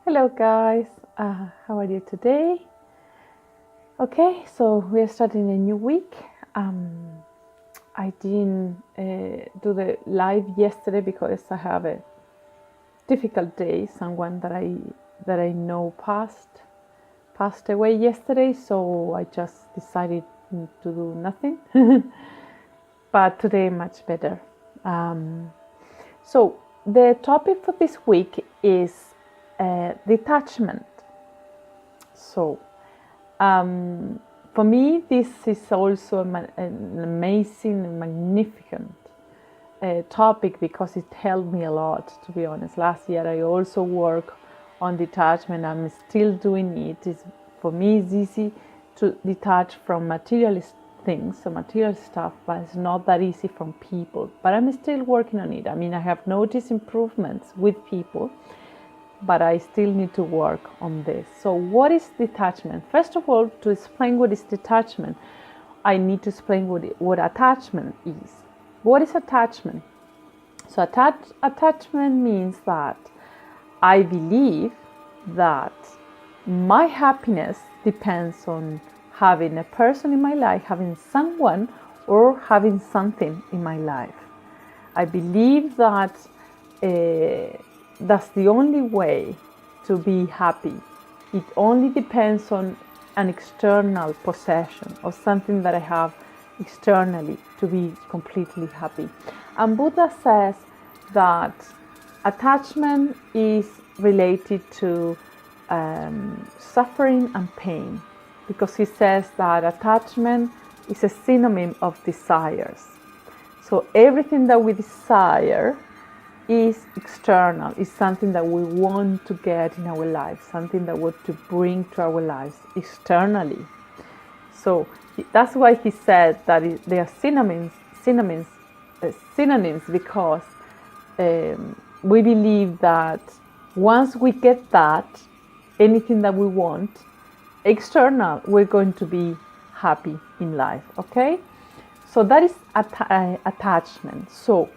Hello guys, how are you today? Okay, so we are starting a new week. I didn't do the live yesterday because I have a difficult day. Someone that I know passed away yesterday, so I just decided to do nothing. But today much better. So the topic for this week is detachment. So for me, this is also an amazing and magnificent topic because it helped me a lot, to be honest. Last year, I also worked on detachment. I'm still doing it. For me, it's easy to detach from materialist things, so material stuff, but it's not that easy from people. But I'm still working on it. I mean, I have noticed improvements with people, but I still need to work on this. So what is detachment? First of all, to explain what is detachment, I need to explain what attachment is. What is attachment? So attachment means that I believe that my happiness depends on having a person in my life, having someone, or having something in my life. I believe that that's the only way to be happy. It only depends on an external possession or something that I have externally to be completely happy. And Buddha says that attachment is related to suffering and pain, because he says that attachment is a synonym of desires. So everything that we desire is external, is something that we want to get in our lives, something that we want to bring to our lives externally. So that's why he said that they are synonyms because we believe that once we get that, anything that we want external, we're going to be happy in life. Okay, so that is attachment. So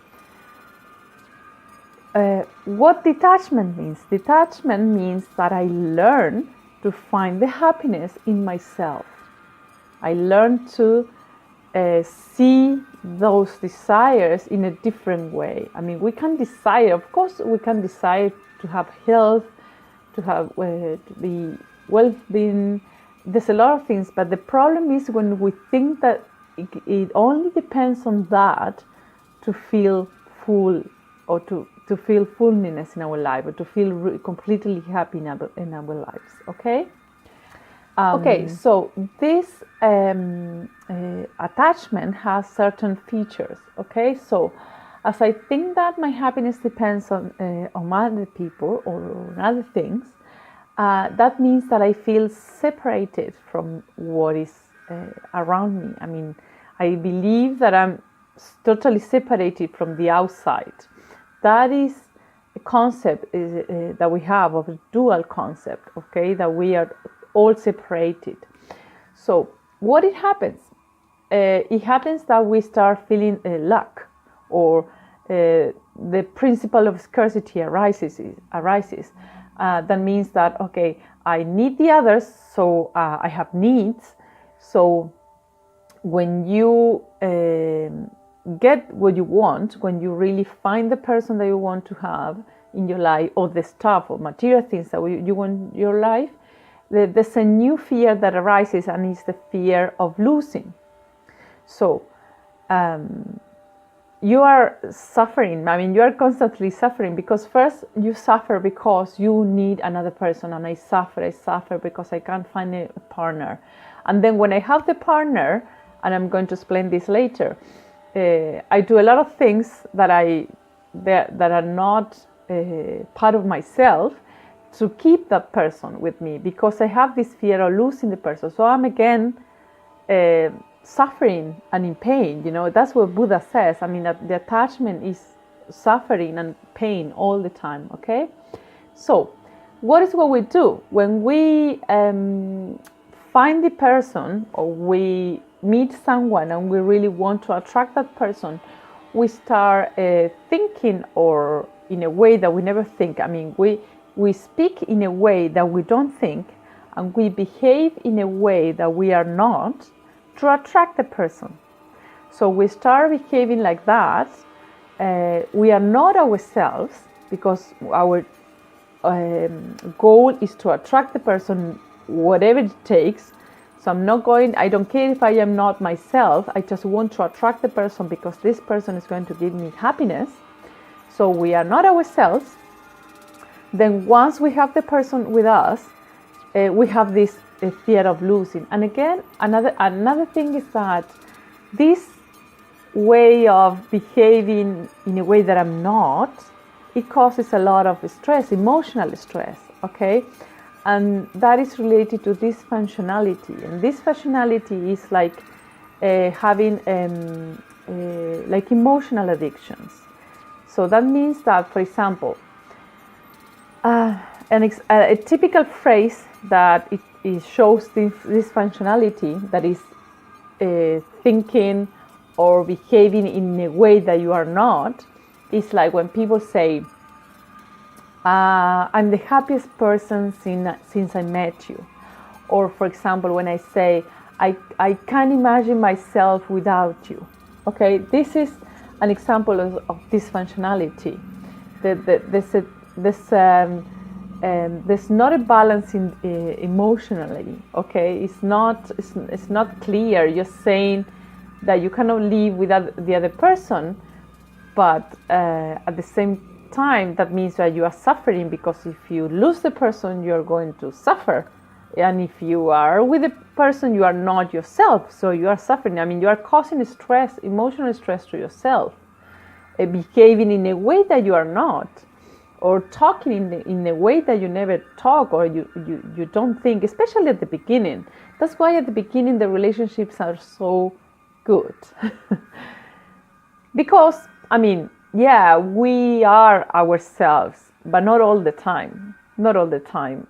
what detachment means? Detachment means that I learn to find the happiness in myself. I learn to see those desires in a different way. I mean, we can desire, of course, we can desire to have health, to be well-being. There's a lot of things, but the problem is when we think that it only depends on that to feel full, or to feel fullness in our life, or to feel completely happy in our lives. Okay. Okay, so this attachment has certain features. Okay, so as I think that my happiness depends on other people or on other things, that means that I feel separated from what is around me. I mean, I believe that I'm totally separated from the outside. That is a concept that we have of a dual concept, okay, that we are all separated. So what it happens? It happens that we start feeling lack, or the principle of scarcity arises. That means that, okay, I need the others, so I have needs. So when you get what you want, when you really find the person that you want to have in your life, or the stuff or material things that you want in your life, there's a new fear that arises, and it's the fear of losing. So you are suffering. I mean, you are constantly suffering, because first you suffer because you need another person, and I suffer because I can't find a partner. And then when I have the partner, and I'm going to explain this later, I do a lot of things that are not part of myself, to keep that person with me, because I have this fear of losing the person. So I'm again suffering and in pain. You know, that's what Buddha says. I mean, that the attachment is suffering and pain all the time. Okay, so what is what we do when we find the person, or we meet someone and we really want to attract that person? We start thinking, or in a way that we never think. I mean, we we speak in a way that we don't think, and we behave in a way that we are not to attract the person. So we start behaving like that. We are not ourselves because our goal is to attract the person, whatever it takes. So I don't care if I am not myself. I just want to attract the person because this person is going to give me happiness. So we are not ourselves. Then once we have the person with us, we have this fear of losing. And again, another thing is that this way of behaving in a way that I'm not, it causes a lot of stress, emotional stress, okay? And that is related to dysfunctionality. And dysfunctionality is like having like emotional addictions. So that means that, for example, a typical phrase that it shows this functionality, that is thinking or behaving in a way that you are not, is like when people say, I'm the happiest person since I met you. Or for example, when I say, I can't imagine myself without you. Okay, this is an example of dysfunctionality. There's not a balance emotionally. Okay, it's not clear. You're saying that you cannot live without the other person, but at the same time, that means that you are suffering, because if you lose the person, you're going to suffer. And if you are with the person, you are not yourself, so you are suffering. I mean, you are causing stress, emotional stress to yourself, behaving in a way that you are not, or talking in a way that you never talk, or you don't think, especially at the beginning. That's why at the beginning the relationships are so good. Because, I mean, yeah, we are ourselves, but not all the time. Not all the time.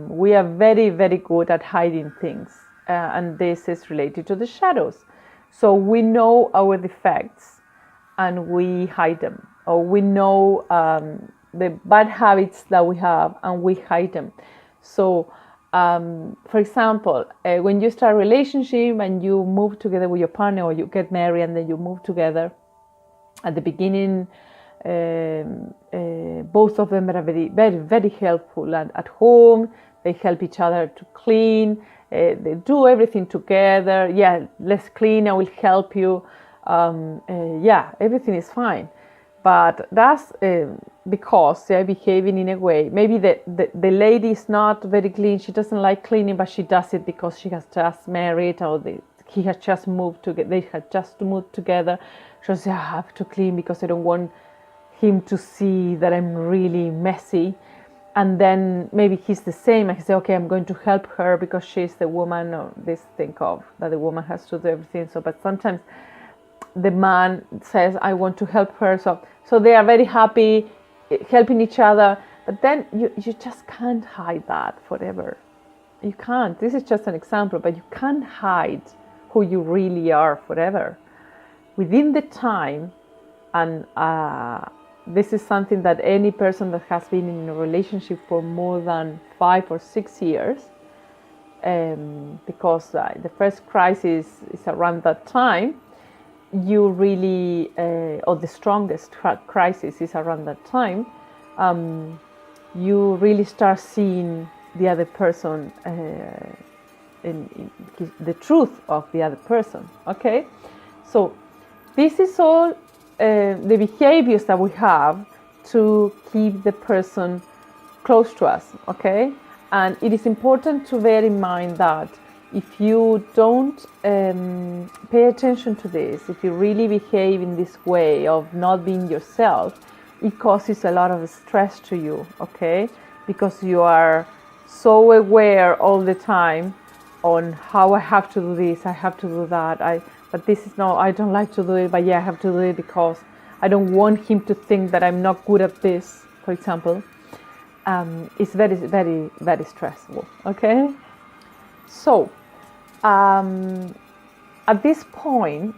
We are very, very good at hiding things. And this is related to the shadows. So we know our defects and we hide them. Or we know the bad habits that we have and we hide them. So, for example, when you start a relationship and you move together with your partner, or you get married and then you move together, at the beginning, both of them are very, very, very helpful. And at home, they help each other to clean. They do everything together. Yeah, let's clean. I will help you. Yeah, everything is fine. But that's because they're behaving in a way. Maybe the lady is not very clean. She doesn't like cleaning, but she does it because she has just married, or he has just moved together. They have just moved together. So I have to clean because I don't want him to see that I'm really messy. And then maybe he's the same. I say, okay, I'm going to help her because she's the woman, or this thing of that the woman has to do everything. So, but sometimes the man says, I want to help her. So they are very happy helping each other. But then you just can't hide that forever. You can't. This is just an example, but you can't hide who you really are forever. Within the time, and this is something that any person that has been in a relationship for more than 5 or 6 years, because the first crisis is around that time, you really, or the strongest crisis is around that time, you really start seeing the other person, in the truth of the other person, okay? So this is all the behaviors that we have to keep the person close to us, okay? And it is important to bear in mind that if you don't pay attention to this, if you really behave in this way of not being yourself, it causes a lot of stress to you, okay? Because you are so aware all the time on how I have to do this, I have to do that, but this is no, I don't like to do it, but yeah, I have to do it because I don't want him to think that I'm not good at this, for example. It's very, very, very stressful, okay? So, at this point,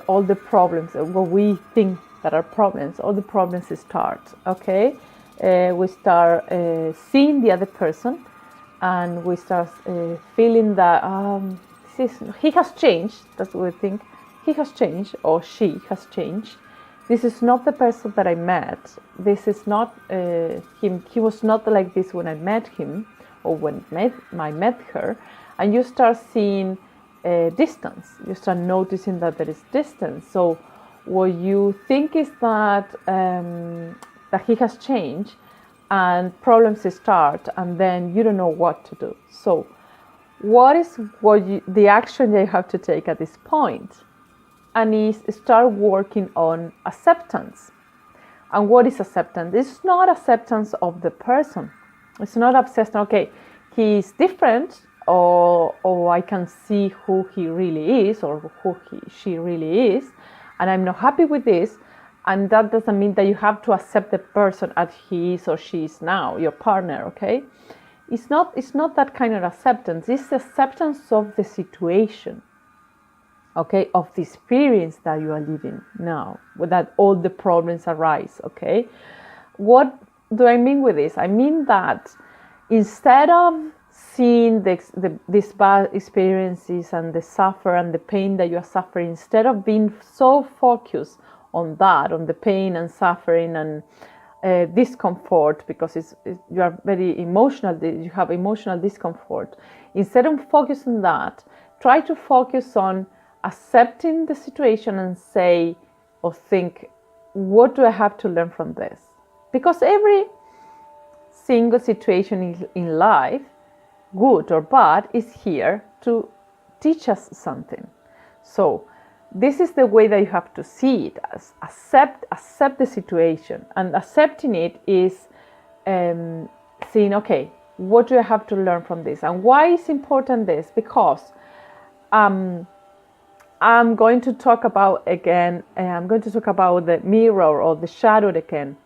all the problems, what we think that are problems, all the problems start, okay? we start seeing the other person, and we start feeling that he has changed. That's what we think. He has changed, or she has changed. This is not the person that I met. This is not him. He was not like this when I met him, or when I met her. And you start seeing distance. You start noticing that there is distance. So what you think is that he has changed, and problems start, and then you don't know what to do. So the action that you have to take at this point? And is start working on acceptance. And what is acceptance? It's not acceptance of the person. It's not acceptance, okay, he is different, or I can see who he really is, or who she really is, and I'm not happy with this. And that doesn't mean that you have to accept the person as he is or she is now, your partner, okay? It's not that kind of acceptance. It's acceptance of the situation. Okay, of the experience that you are living now, that all the problems arise, okay? What do I mean with this? I mean that instead of seeing these bad experiences and the suffer and the pain that you are suffering, instead of being so focused on that, on the pain and suffering and discomfort, because you are very emotional, you have emotional discomfort, instead of focusing on that, try to focus on accepting the situation and say or think, what do I have to learn from this? Because every single situation in life, good or bad, is here to teach us something. So this is the way that you have to see it, as accept the situation. And accepting it is saying, okay, what do I have to learn from this? And why is important this? Because I'm going to talk about the mirror or the shadow again,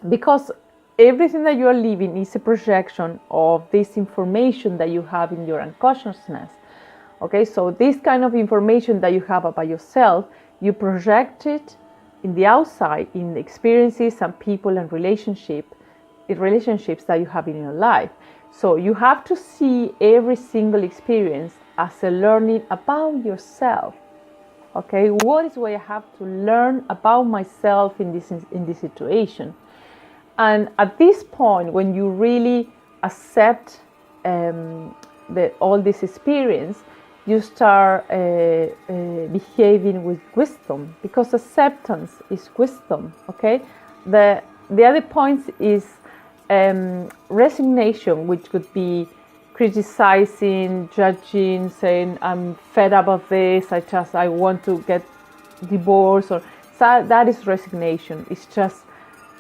because everything that you are living is a projection of this information that you have in your unconsciousness. Okay, so this kind of information that you have about yourself, you project it in the outside, in experiences and people and relationships that you have in your life. So you have to see every single experience as a learning about yourself. Okay, what is what I have to learn about myself in this situation? And at this point, when you really accept all this experience, you start behaving with wisdom, because acceptance is wisdom. Okay, the other point is resignation, which could be criticizing, judging, saying I'm fed up of this, I want to get divorced, or so that is resignation. It's just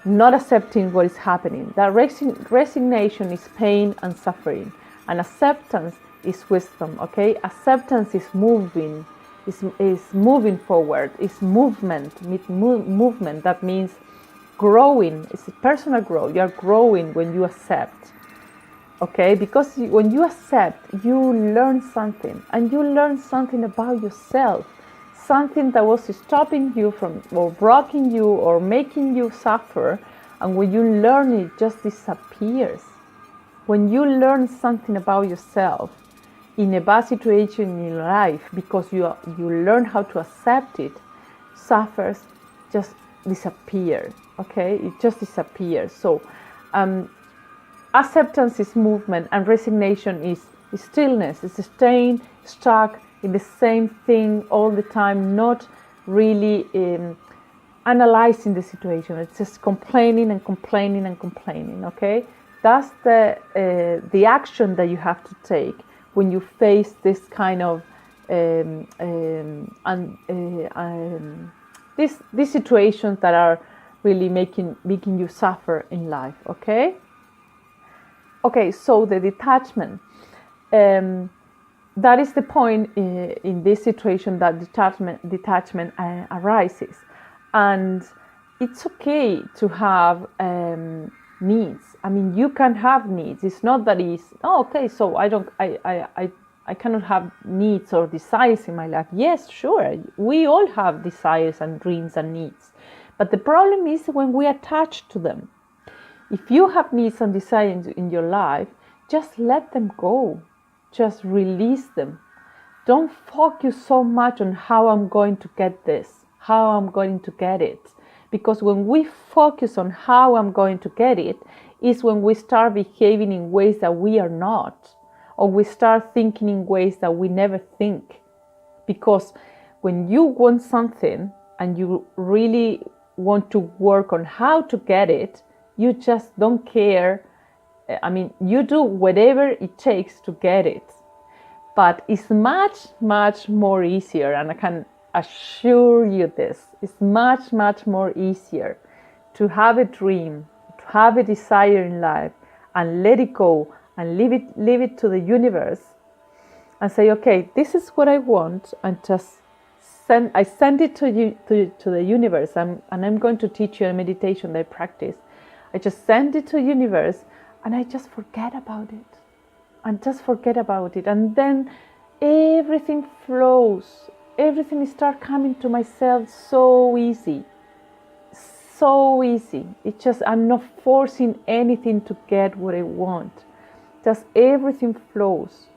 not accepting what is happening. That resignation is pain and suffering, and acceptance is wisdom. Okay, acceptance is moving, is moving forward, is movement. Movement, that means growing. It's a personal growth. You are growing when you accept. Okay, because when you accept, you learn something, and you learn something about yourself, something that was stopping you from, or blocking you, or making you suffer. And when you learn, it just disappears. When you learn something about yourself in a bad situation in your life, because you learn how to accept it, suffers just disappear. Okay, it just disappears. So acceptance is movement, and resignation is stillness. It's staying stuck in the same thing all the time, not really analyzing the situation. It's just complaining and complaining and complaining. Okay, that's the action that you have to take when you face this kind of these situations that are really making you suffer in life. Okay, so the detachment, that is the point in this situation that detachment arises. And it's okay to have needs. I mean, you can have needs. It's not that so I cannot have needs or desires in my life. Yes, sure, we all have desires and dreams and needs. But the problem is when we attach to them. If you have needs and desires in your life, just let them go. Just release them. Don't focus so much on how I'm going to get this, how I'm going to get it. Because when we focus on how I'm going to get it, is when we start behaving in ways that we are not, or we start thinking in ways that we never think. Because when you want something and you really want to work on how to get it, you just don't care. I mean, you do whatever it takes to get it. But it's much, much more easier, and I can assure you this, it's much, much more easier to have a dream, to have a desire in life, and let it go, and leave it to the universe, and say, okay, this is what I want, and just send it to you, to the universe, and I'm going to teach you a meditation that I practice. I just send it to the universe, and I just forget about it. And just forget about it, and then everything flows. Everything starts coming to myself so easy. So easy. It's just, I'm not forcing anything to get what I want. Just everything flows.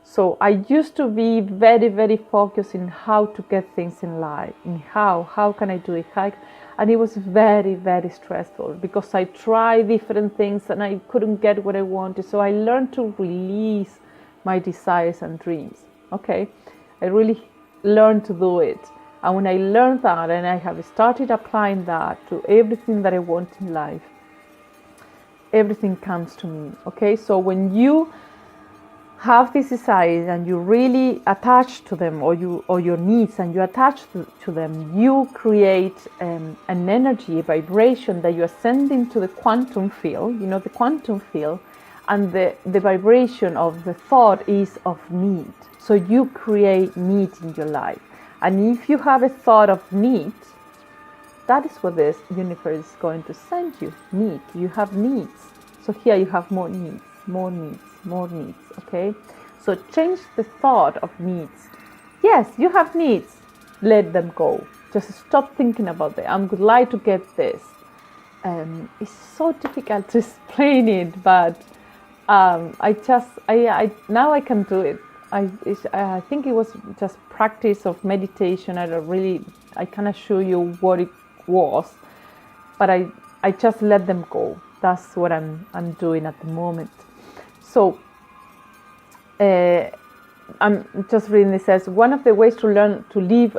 So I used to be very, very focused in how to get things in life, in how can I do it, and it was very, very stressful because I tried different things and I couldn't get what I wanted. So I learned to release my desires and dreams. Okay, I really learned to do it, and when I learned that and I have started applying that to everything that I want in life, everything comes to me. Okay, so when you have these desires and you really attach to them, or your needs, and you attach to them, you create an energy, a vibration that you are sending to the quantum field, the quantum field, and the vibration of the thought is of need. So you create need in your life. And if you have a thought of need, that is what this universe is going to send you, need. You have needs. So here you have more needs, more needs, more needs. Okay, so change the thought of needs. Yes, you have needs, let them go. Just stop thinking about them. I would like to get this. It's so difficult to explain it, but I now I can do it. I think it was just practice of meditation. I can assure you what it was, but I just let them go. That's what I'm doing at the moment. So I'm just reading. It says one of the ways to learn to live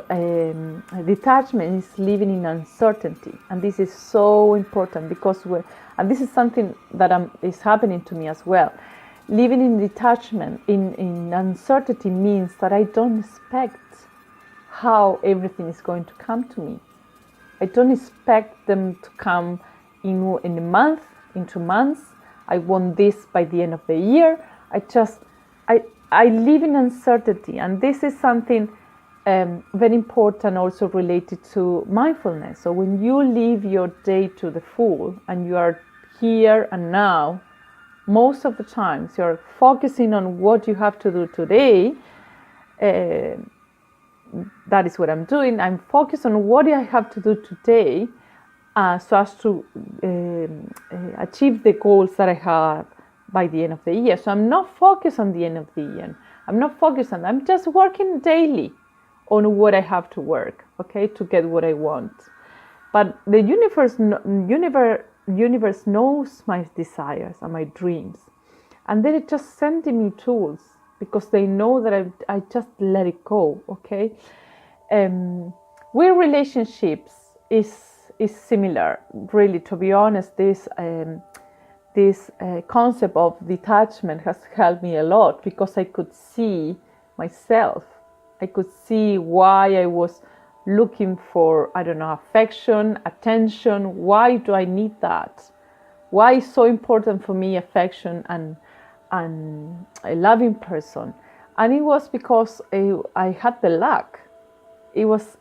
detachment is living in uncertainty, and this is so important because and this is something that is happening to me as well. Living in detachment, in uncertainty, means that I don't expect how everything is going to come to me. I don't expect them to come in a month, in 2 months. I want this by the end of the year. I live in uncertainty, and this is something very important, also related to mindfulness. So when you live your day to the full and you are here and now, most of the times you're focusing on what you have to do today. That is what I'm doing. I'm focused on what I have to do today, so as to achieve the goals that I have by the end of the year. So I'm not focused on the end of the year. I'm just working daily on what I have to work, okay, to get what I want. But the universe knows my desires and my dreams, and they're just sending me tools because they know that I just let it go, okay. With relationships is similar, really. To be honest, this concept of detachment has helped me a lot because I could see myself. I could see why I was looking for, affection, attention. Why do I need that? Why is so important for me affection and a loving person? And it was because I had the lack. It was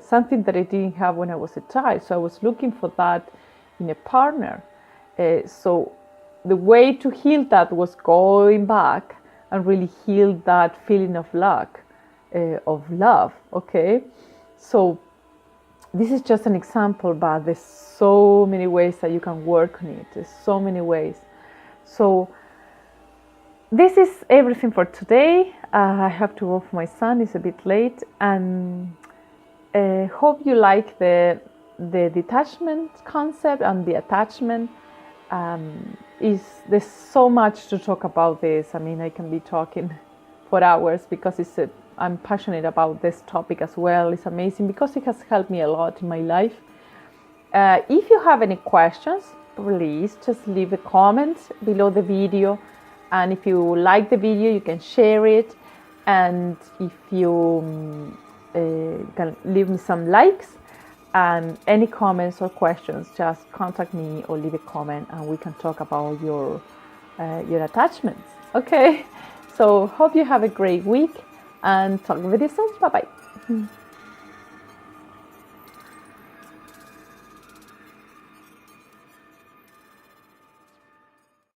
something that I didn't have when I was a child. So I was looking for that in a partner. So the way to heal that was going back and really heal that feeling of lack, of love. Okay, so this is just an example, but there's so many ways that you can work on it. There's so many ways. So this is everything for today. I have to go for my son, it's a bit late, and hope you like the detachment concept and the attachment. There's so much to talk about this. I mean, I can be talking for hours because I'm passionate about this topic as well. It's amazing because it has helped me a lot in my life. If you have any questions, please just leave a comment below the video. And if you like the video, you can share it. And if you can leave me some likes and any comments or questions, just contact me or leave a comment and we can talk about your attachments. Okay, so hope you have a great week and talk with you soon. Bye bye.